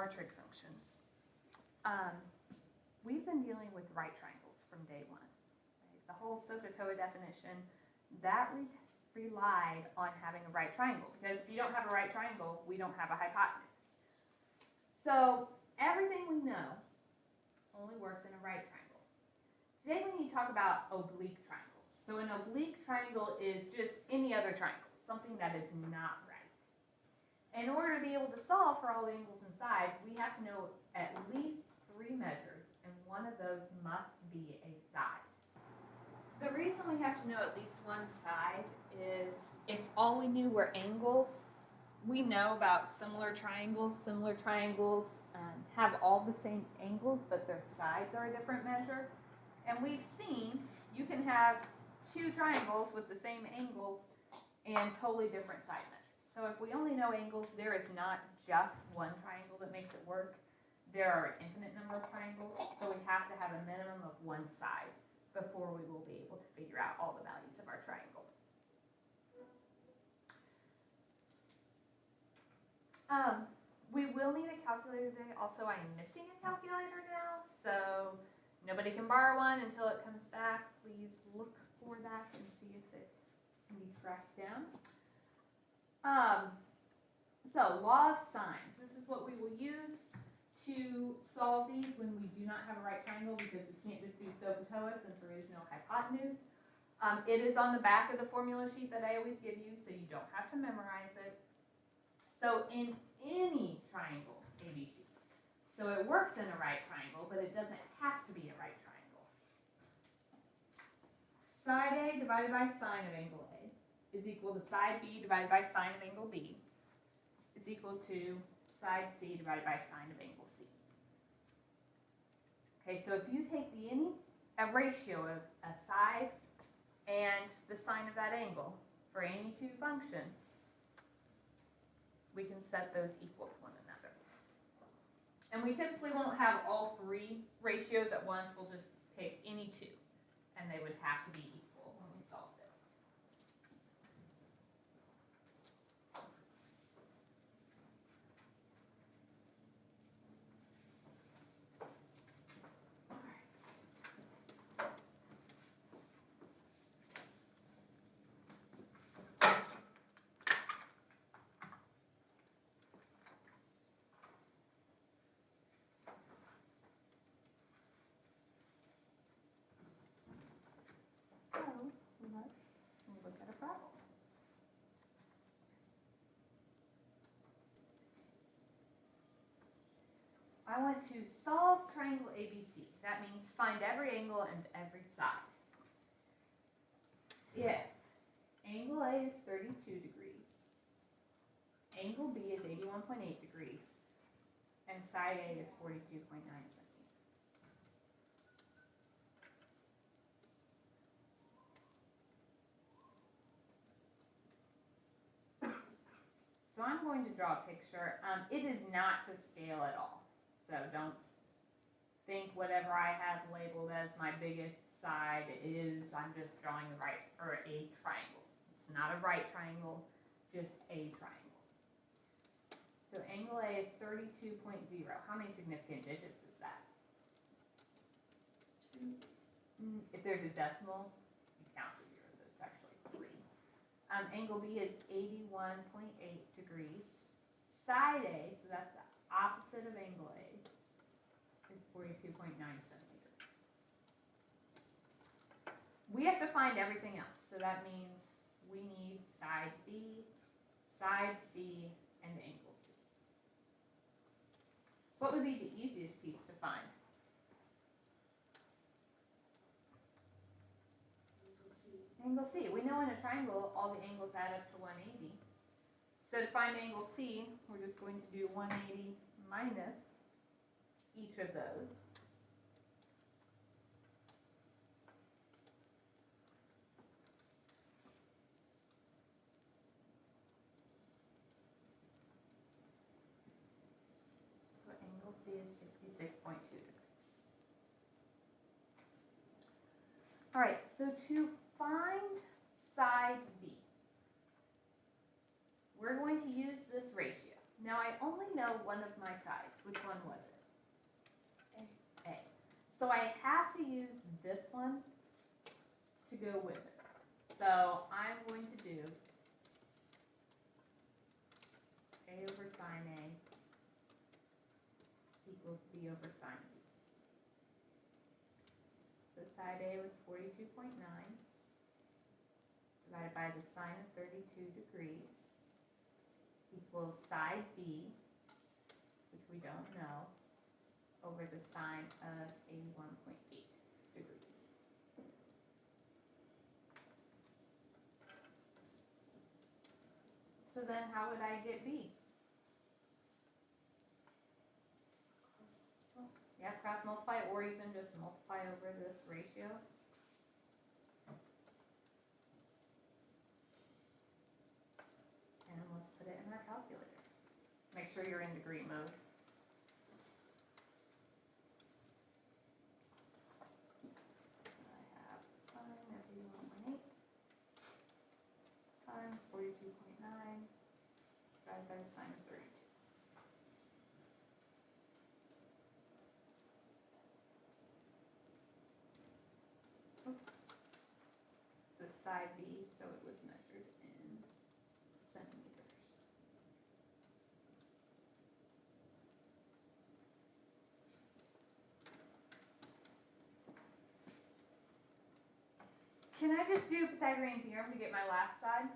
our trig functions. We've been dealing with right triangles from day one. Right? The whole SOHCAHTOA definition, that relied on having a right triangle, because if you don't have a right triangle, we don't have a hypotenuse. So everything we know only works in a right triangle. Today we need to talk about oblique triangles. So an oblique triangle is just any other triangle, something that is not right. In order to be able to solve for all the angles and sides, we have to know at least 3 measures, and one of those must be a side. The reason we have to know at least one side is if all we knew were angles, we know about similar triangles. Similar triangles have all the same angles, but their sides are a different measure. And we've seen you can have 2 triangles with the same angles and totally different side measures. So if we only know angles, there is not just one triangle that makes it work. There are an infinite number of triangles, so we have to have a minimum of one side before we will be able to figure out all the values of our triangle. We will need a calculator today. Also, I am missing a calculator now, so nobody can borrow one until it comes back. Please look for that and see if it can be tracked down. So law of sines. This is what we will use to solve these when we do not have a right triangle, because we can't just do SOHCAHTOA since there is no hypotenuse. It is on the back of the formula sheet that I always give you, so you don't have to memorize it. So in any triangle, ABC. So it works in a right triangle, but it doesn't have to be a right triangle. Side A divided by sine of angle A is equal to side B divided by sine of angle B is equal to side C divided by sine of angle C. Okay, so if you take a ratio of a side and the sine of that angle for any 2 functions, we can set those equal to one another. And we typically won't have all 3 ratios at once. We'll just pick any 2, and they would have to be equal when we solved it. Let's look at a problem. I want to solve triangle ABC. That means find every angle and every side. If angle A is 32 degrees, angle B is 81.8 degrees, and side A is 42.9 centimeters. So I'm going to draw a picture. It is not to scale at all. So don't think whatever I have labeled as my biggest side is, I'm just drawing a triangle. It's not a right triangle, just a triangle. So angle A is 32.0. How many significant digits is that? 2. If there's a decimal, you count to 0, so it's actually 3. Angle B is 81.8 degrees. Side A, so that's the opposite of angle A, is 42.9 centimeters. We have to find everything else, so that means we need side B, side C, and angle C. What would be the easiest piece to find? Angle C. We know in a triangle all the angles add up to 180. So to find angle C, we're just going to do 180 minus each of those. So angle C is 66.2 degrees. All right, so to find side B, we're going to use this ratio. Now I only know one of my sides. Which one was it? A. So I have to use this one to go with it. So I'm going to do A over sine A equals B over sine B. So side A was 42.9 divided by the sine of 32 degrees equals side B, which we don't know, over the sine of 81.8 degrees. So then how would I get B? Yeah, cross multiply, or even just multiply over this ratio. And let's put it in our calculator. Make sure you're in degree mode. I have sine of 81.8 times 42.9 divided by the sine of 32. This is side B, so it was measured in centimeters. Can I just do Pythagorean theorem to get my last side?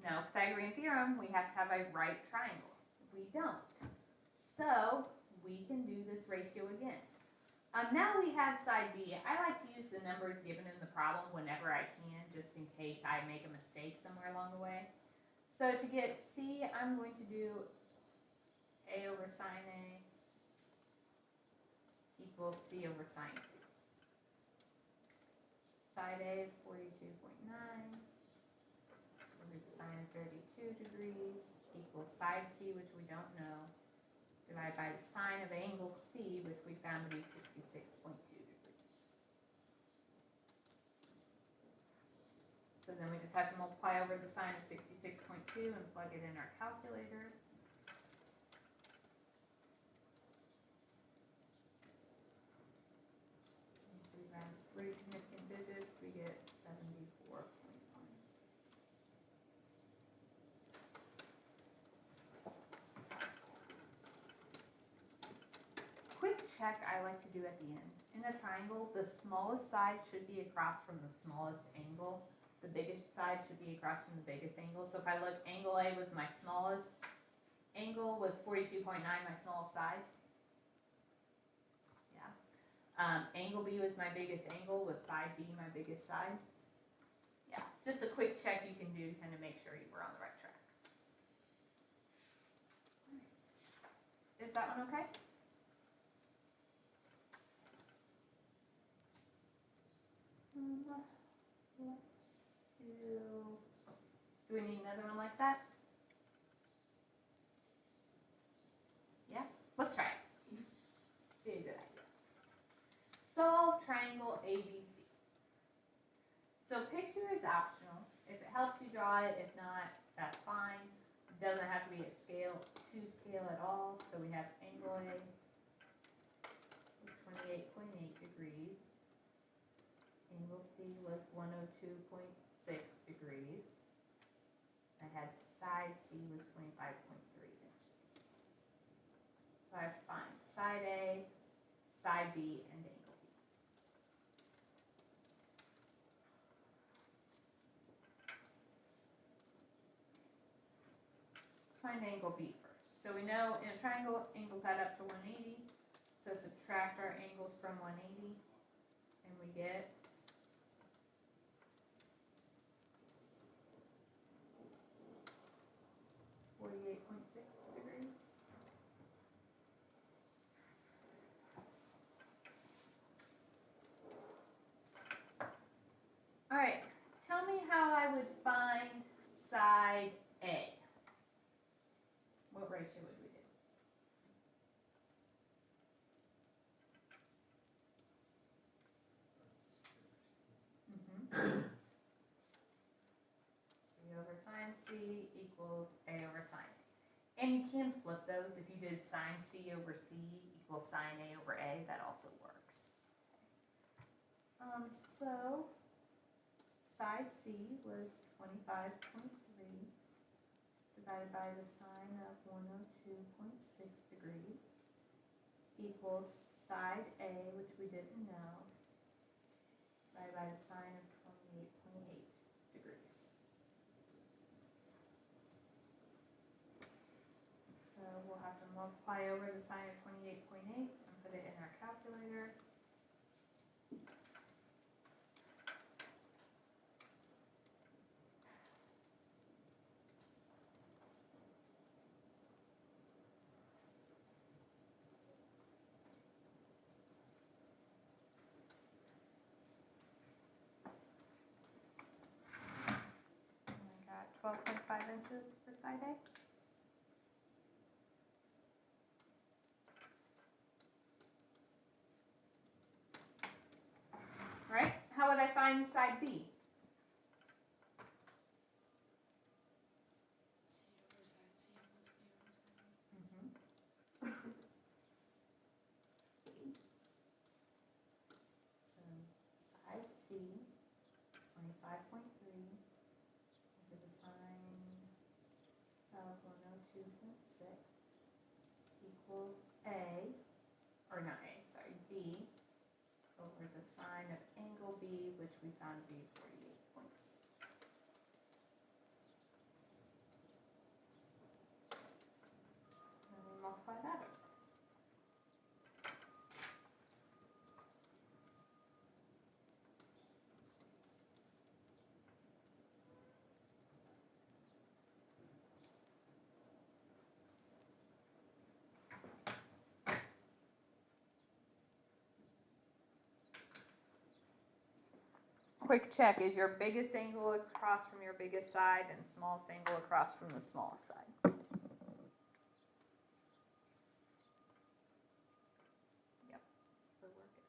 No, Pythagorean theorem, we have to have a right triangle. We don't. So we can do this ratio again. Now we have side B. I like to use the numbers given in the problem whenever I can, just in case I make a mistake somewhere along the way. So to get C, I'm going to do A over sine A equals C over sine C. Side A is 42.9 over the sine of 32 degrees equals side C, which we don't know, divided by the sine of angle C, which we found to be 66.2 degrees. So then we just have to multiply over the sine of 66.2 and plug it in our calculator. If we round three significant digits, we get 74.1. Quick check I like to do at the end. In a triangle, the smallest side should be across from the smallest angle. The biggest side should be across from the biggest angle. So if I look, angle A was my smallest, angle was 42.9, my smallest side. Yeah. Angle B was my biggest angle, was side B my biggest side. Yeah, just a quick check you can do to kind of make sure you were on the right track. Is that one okay? Do we need another one like that? Yeah, let's try it. Be a good idea. Solve triangle ABC. So picture is optional. If it helps you draw it, if not, that's fine. It doesn't have to be at scale, to scale at all. So we have angle A was 28.8 degrees. Angle C was 102.6 degrees. I had side C was 25.3 inches. So I have to find side A, side B, and angle B. Let's find angle B first. So we know in a triangle, angles add up to 180. So subtract our angles from 180, and we get 48.6 degrees. All right, tell me how I would find side A. What ratio would we do? C over sine C equals A over sine And you can flip those. If you did sine C over C equals sine A over A, that also works. So side C was 25.3 divided by the sine of 102.6 degrees equals side A, which we didn't know, divided by the sine of 28.8 degrees. So we'll have to multiply over the sine of 28.8 and put it in our calculator. And I got 12.5 inches for side A. Right? How would I find side B? C over sine C equals A over sine B. So side C, 25.3 over the sine of 102.6 equals A, or not A, sorry, B, over the sine of angle B, which we found to be 48.6. And we multiply that over. Quick check, is your biggest angle across from your biggest side and smallest angle across from the smallest side? Yep, so we're good.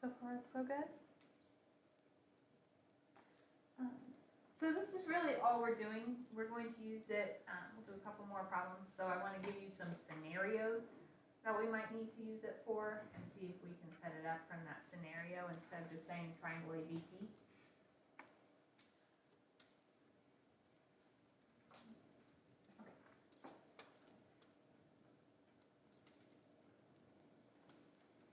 So far, so good. So this is really all we're doing. We're going to use it, we'll do a couple more problems. So I want to give you some scenarios that we might need to use it for and see if we can set it up from that scenario instead of just saying triangle ABC. Okay.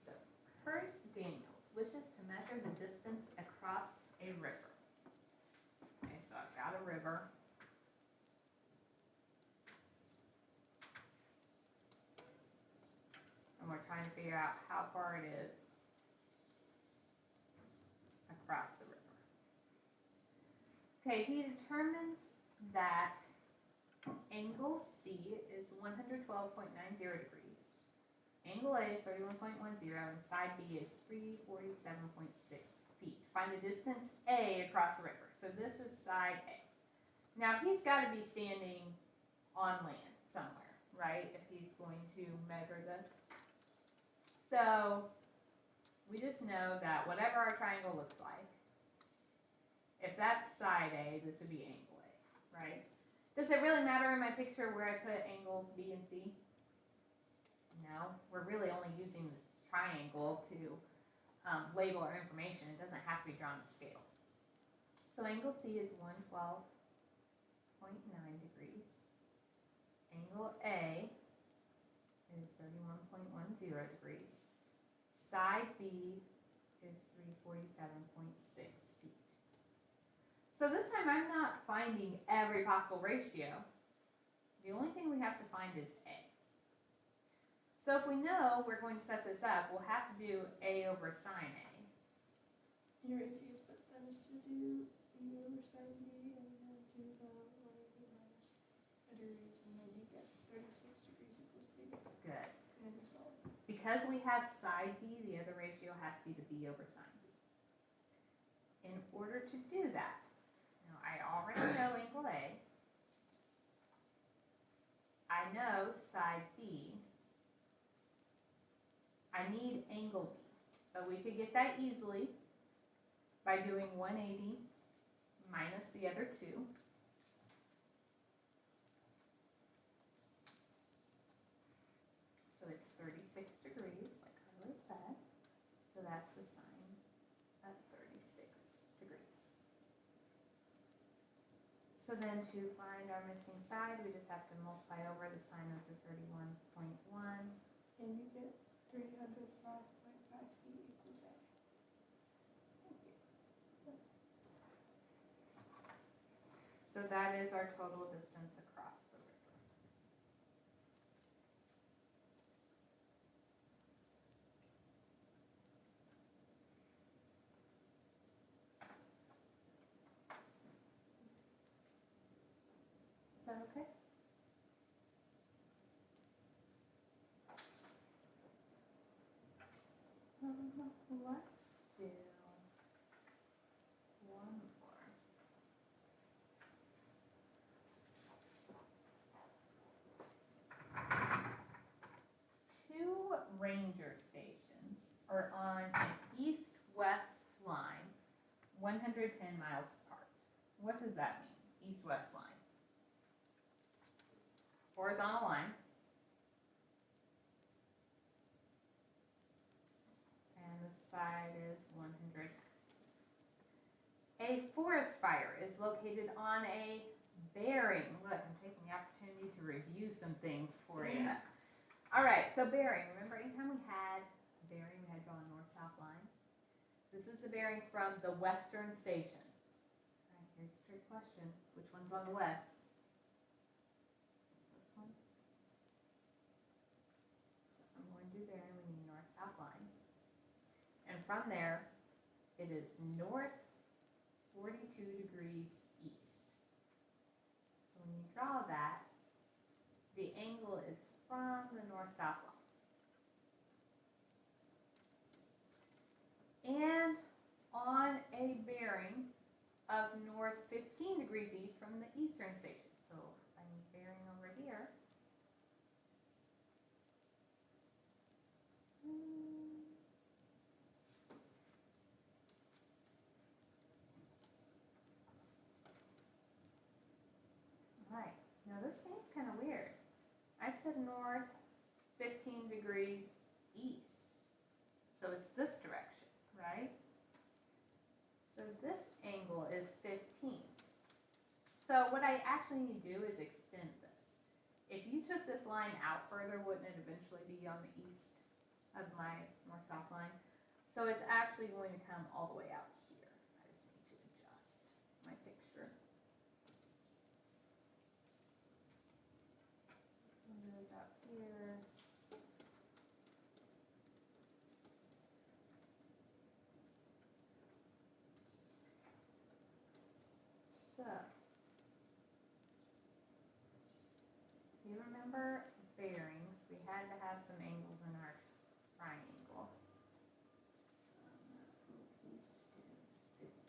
So Kurt Daniels wishes to measure the distance across a river. Okay, so I've got a river. And we're trying to figure out how far it is across the river. Okay, he determines that angle C is 112.90 degrees. Angle A is 31.10 and side B is 347.6 feet. Find the distance A across the river. So this is side A. Now he's got to be standing on land somewhere, right? If he's going to measure this. So we just know that whatever our triangle looks like, if that's side A, this would be angle A, right? Does it really matter in my picture where I put angles B and C? No, we're really only using the triangle to label our information. It doesn't have to be drawn to scale. So angle C is 112.9 degrees. Angle A is 31.10 degrees. Side B is 347.6 feet. So this time I'm not finding every possible ratio. The only thing we have to find is A. So if we know we're going to set this up, we'll have to do A over sine A. Your easiest bet then is to do B over sine B and then do the 180 minus a degrees and then you get 36 degrees equals B. Good. And you solve. Because we have side B, the other ratio has to be the B over sine B. In order to do that, now I already know angle A. I know side B. I need angle B. But we could get that easily by doing 180 minus the other 2. So it's 36 degrees, like Carly said. So that's the sine of 36 degrees. So then to find our missing side, we just have to multiply over the sine of the 31.1. And you get 305.5 feet equals A. Thank you. So that is our total distance across the river. Is that okay? Let's do one more. Two ranger stations are on an east-west line, 110 miles apart. What does that mean, east-west line? Horizontal line. And the side is 100. A forest fire is located on a bearing. Look, I'm taking the opportunity to review some things for you. All right, so bearing. Remember, anytime we had a bearing, we had to draw a north-south line. This is the bearing from the western station. All right, here's a trick question. Which one's on the west? This one. So I'm going to do bearing. We need north-south line. And from there, it is north 42 degrees east. So when you draw that, the angle is from the north-south line. And on a bearing of north 15 degrees east from the eastern station. So if I need bearing over here, right, now this seems kind of weird. I said north 15 degrees east. So it's this direction, right? So this angle is 15. So what I actually need to do is extend this. If you took this line out further, wouldn't it eventually be on the east of my north-south line? So it's actually going to come all the way out here. I just need to adjust my picture. This one goes out here. So, you remember bearings, we had to have some angles in our triangle. Piece is 15.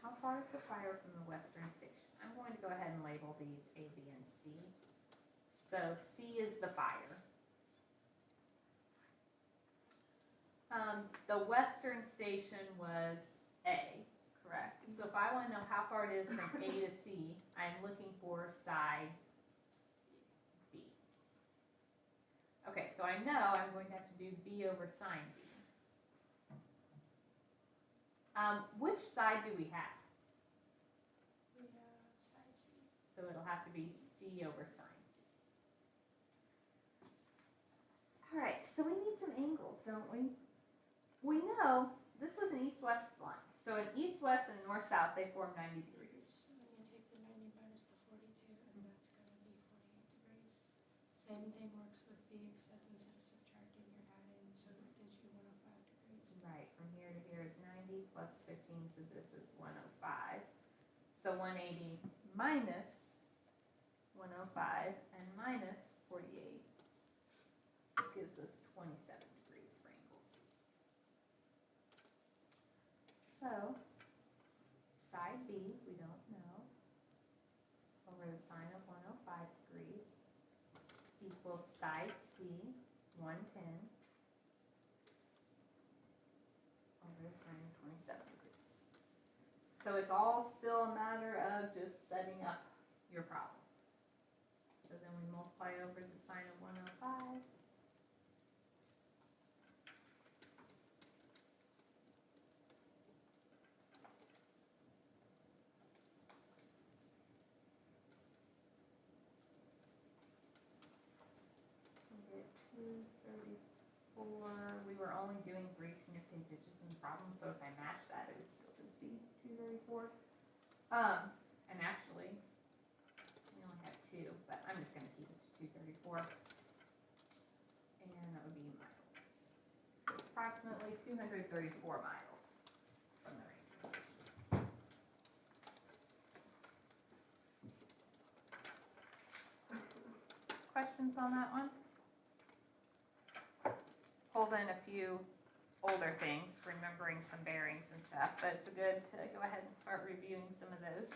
How far is the fire from the western station? I'm going to go ahead and label these A, B, and C. So C is the fire. The western station was A, correct? So if I want to know how far it is from A to C, I'm looking for side B. Okay, so I know I'm going to have to do B over sine B. Which side do we have? We have side C. So it'll have to be C over sine C. All right, so we need some angles, don't we? We know this was an east-west line. So an east-west and a north-south, they form 90 degrees. So then you take the 90 minus the 42, and that's going to be 48 degrees. Same thing works with B, except instead of subtracting, you're adding, so it gives you 105 degrees. Right, from here to here is 90 plus 15, so this is 105. So 180 minus 105 and minus 48 gives us 27 degrees for angles. So, side B, we don't know, over the sine of 105 degrees. equals side C, 110, over sine 27 degrees. So it's all still a matter of just setting up your problem. So then we multiply over the sine of 105. We get 234. We were only doing 3 significant digits in the problem, so if I match that, it would still just be 234. And actually, we only have 2, but I'm just going to keep it to 234. And that would be miles. So it's approximately 234 miles from the ranger station. Questions on that one? Pulled in a few older things, remembering some bearings and stuff, but it's good to go ahead and start reviewing some of those.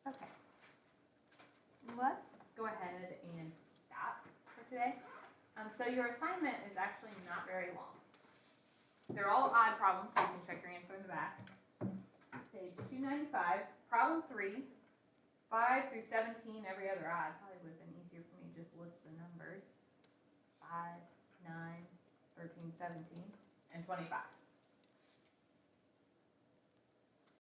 Okay. Let's go ahead and stop for today. So your assignment is actually not very long. They're all odd problems, so you can check your answer in the back. Page 295, problem 3, 5 through 17, every other odd. Probably would have been easier for me to just list the numbers. 5, 9, 13, 17, and 25.